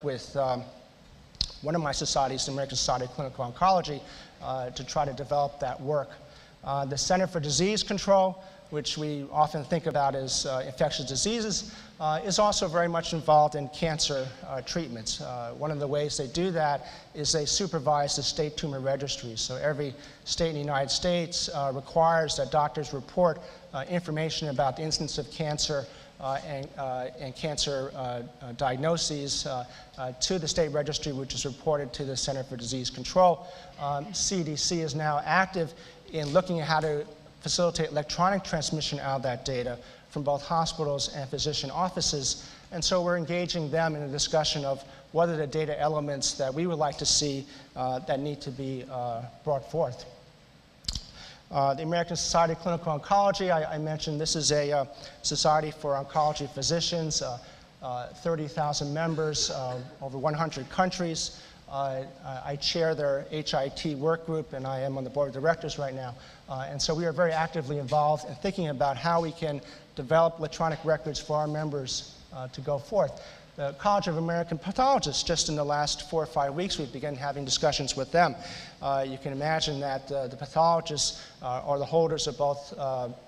with one of my societies, the American Society of Clinical Oncology, to try to develop that work. The Center for Disease Control, which we often think about as infectious diseases, is also very much involved in cancer treatments. One of the ways they do that is they supervise the state tumor registries. So every state in the United States requires that doctors report information about the incidence of cancer and cancer diagnoses to the state registry, which is reported to the Center for Disease Control. CDC is now active in looking at how to facilitate electronic transmission out of that data from both hospitals and physician offices. And so we're engaging them in a discussion of what are the data elements that we would like to see that need to be brought forth. The American Society of Clinical Oncology, I mentioned, this is a society for oncology physicians, 30,000 members, over 100 countries. I chair their HIT work group, and I am on the board of directors right now. And so we are very actively involved in thinking about how we can develop electronic records for our members to go forth. The College of American Pathologists, just in the last 4 or 5 weeks, we've begun having discussions with them. You can imagine that the pathologists are the holders of both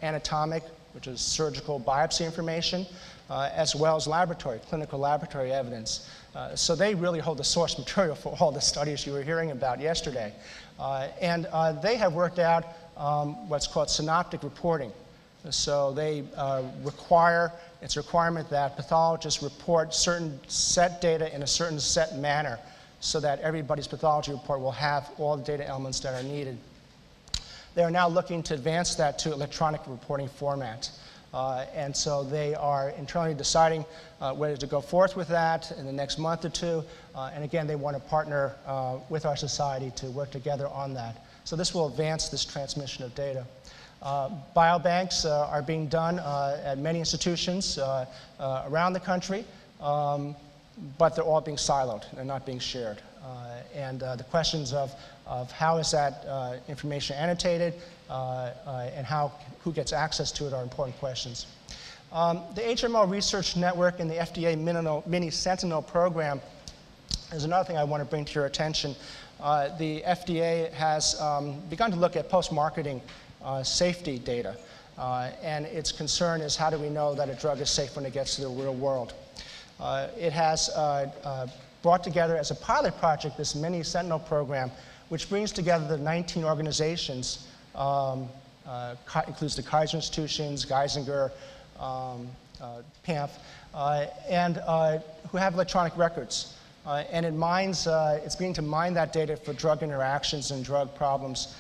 anatomic, which is surgical biopsy information, as well as laboratory, clinical laboratory evidence. So they really hold the source material for all the studies you were hearing about yesterday. And they have worked out what's called synoptic reporting. So they it's a requirement that pathologists report certain set data in a certain set manner so that everybody's pathology report will have all the data elements that are needed. They are now looking to advance that to electronic reporting format. And so they are internally deciding whether to go forth with that in the next month or two. And again, they want to partner with our society to work together on that. So this will advance this transmission of data. Biobanks are being done at many institutions around the country, but they're all being siloed. They're not being shared. And the questions of how is that information annotated and who gets access to it are important questions. The HMO Research Network and the FDA Mini-Sentinel program is another thing I want to bring to your attention. The FDA has begun to look at post-marketing safety data, and its concern is how do we know that a drug is safe when it gets to the real world. It has brought together as a pilot project this Mini-Sentinel program, which brings together the 19 organizations, includes the Kaiser institutions, Geisinger, PAMF, and who have electronic records. And it's beginning to mine that data for drug interactions and drug problems.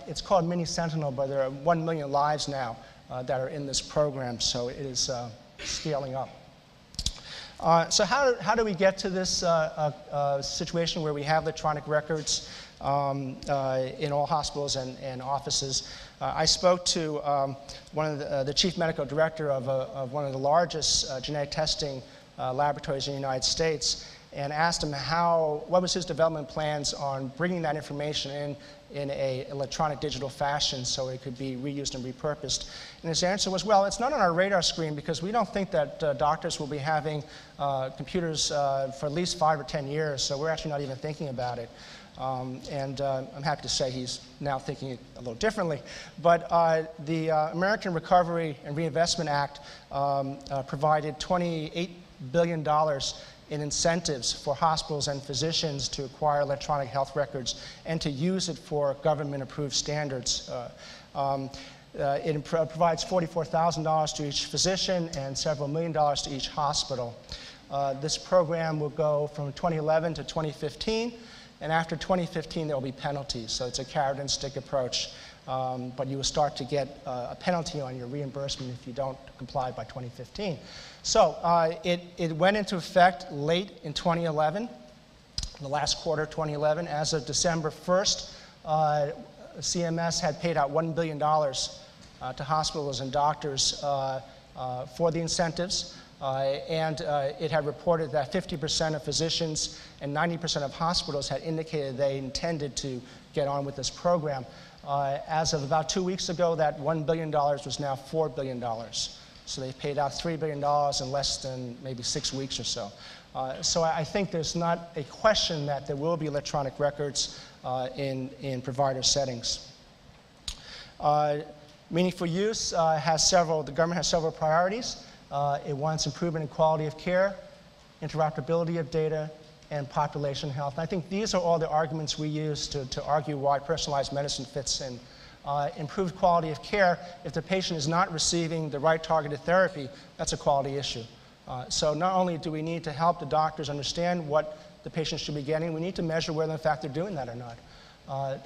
It's called Mini-Sentinel, but there are 1 million lives now that are in this program, so it is scaling up. So how do we get to this situation where we have electronic records in all hospitals and offices? I spoke to one of the chief medical director of one of the largest genetic testing laboratories in the United States, and asked him what was his development plans on bringing that information in a electronic digital fashion so it could be reused and repurposed. And his answer was, well, it's not on our radar screen because we don't think that doctors will be having computers for at least 5 or 10 years, so we're actually not even thinking about it. And I'm happy to say he's now thinking a little differently. But the American Recovery and Reinvestment Act provided $28 billion in incentives for hospitals and physicians to acquire electronic health records and to use it for government-approved standards. It provides $44,000 to each physician and several $1 million to each hospital. This program will go from 2011 to 2015, and after 2015 there will be penalties, so it's a carrot and stick approach. But you will start to get a penalty on your reimbursement if you don't comply by 2015. So it went into effect late in 2011, the last quarter of 2011. As of December 1st, CMS had paid out $1 billion to hospitals and doctors for the incentives. And it had reported that 50% of physicians and 90% of hospitals had indicated they intended to get on with this program. As of about 2 weeks ago, that $1 billion was now $4 billion. So they've paid out $3 billion in less than maybe 6 weeks or so. So I think there's not a question that there will be electronic records in provider settings. Meaningful use the government has several priorities. It wants improvement in quality of care, interoperability of data, and population health. And I think these are all the arguments we use to argue why personalized medicine fits in. Improved quality of care, if the patient is not receiving the right targeted therapy, that's a quality issue. So not only do we need to help the doctors understand what the patient should be getting, we need to measure whether in fact they're doing that or not.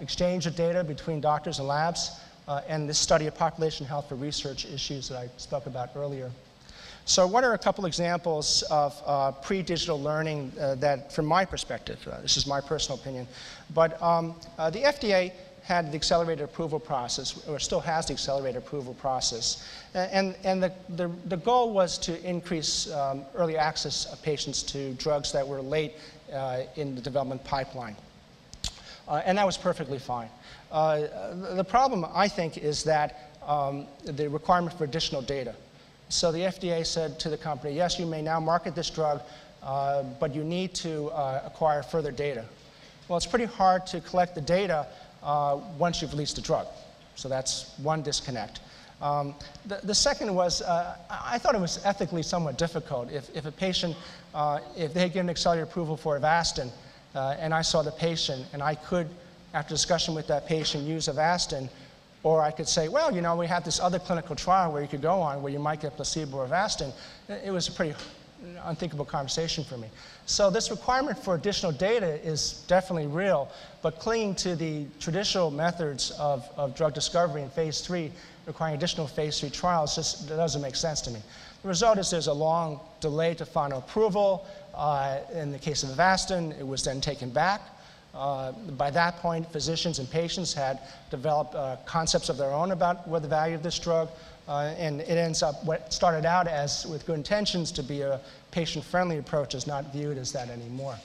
Exchange of data between doctors and labs, and this study of population health for research issues that I spoke about earlier. So what are a couple examples of pre-digital learning that, from my perspective, this is my personal opinion, but the FDA had the accelerated approval process, or still has the accelerated approval process. And the goal was to increase early access of patients to drugs that were late in the development pipeline. And that was perfectly fine. The problem, I think, is that the requirement for additional data. So the FDA said to the company, yes, you may now market this drug, but you need to acquire further data. Well, it's pretty hard to collect the data once you've released the drug. So that's one disconnect. The second was, I thought it was ethically somewhat difficult. If a patient, if they had given accelerated approval for Avastin, and I saw the patient, and I could, after discussion with that patient, use Avastin, or I could say, well, you know, we have this other clinical trial where you could go on where you might get placebo or Avastin. It was a pretty unthinkable conversation for me. So this requirement for additional data is definitely real, but clinging to the traditional methods of drug discovery in phase 3, requiring additional phase 3 trials, just doesn't make sense to me. The result is there's a long delay to final approval. In the case of Avastin, it was then taken back. By that point, physicians and patients had developed concepts of their own about what the value of this drug, and it ends up, what started out as, with good intentions, to be a patient-friendly approach is not viewed as that anymore.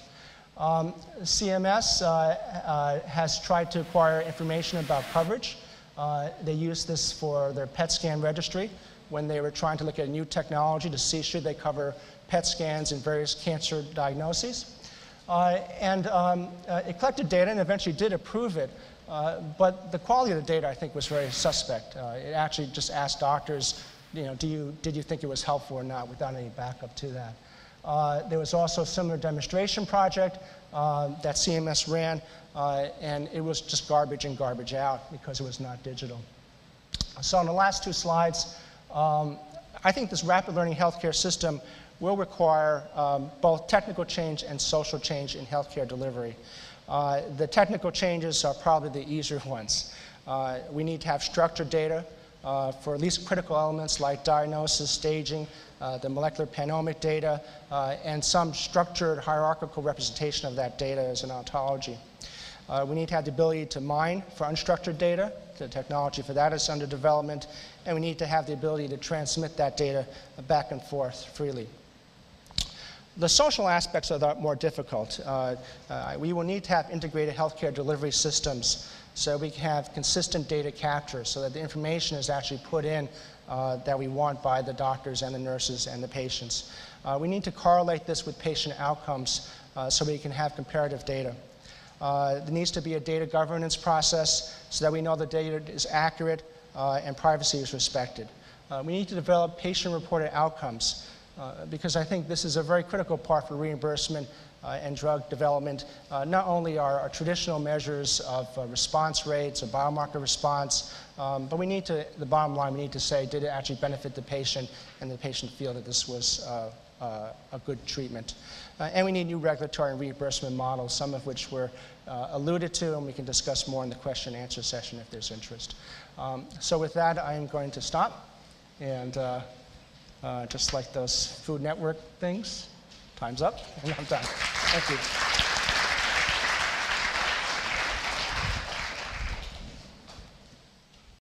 CMS has tried to acquire information about coverage. They used this for their PET scan registry when they were trying to look at a new technology to see should they cover PET scans in various cancer diagnoses. It collected data and eventually did approve it, but the quality of the data, I think, was very suspect. It actually just asked doctors, you know, did you think it was helpful or not, without any backup to that. There was also a similar demonstration project that CMS ran, and it was just garbage in, garbage out because it was not digital. So on the last two slides, I think this rapid learning healthcare system will require both technical change and social change in healthcare delivery. The technical changes are probably the easier ones. We need to have structured data for at least critical elements like diagnosis, staging, the molecular panomic data, and some structured hierarchical representation of that data as an ontology. We need to have the ability to mine for unstructured data. The technology for that is under development. And we need to have the ability to transmit that data back and forth freely. The social aspects are more difficult. We will need to have integrated healthcare delivery systems so we can have consistent data capture so that the information is actually put in that we want by the doctors and the nurses and the patients. We need to correlate this with patient outcomes so we can have comparative data. There needs to be a data governance process so that we know the data is accurate and privacy is respected. We need to develop patient-reported outcomes because I think this is a very critical part for reimbursement and drug development. Not only our traditional measures of response rates or biomarker response, but we need to, the bottom line, we need to say, did it actually benefit the patient and the patient feel that this was a good treatment. And we need new regulatory and reimbursement models, some of which were alluded to, and we can discuss more in the question and answer session if there's interest. So with that, I am going to stop. And just like those Food Network things, time's up, and I'm done. Thank you.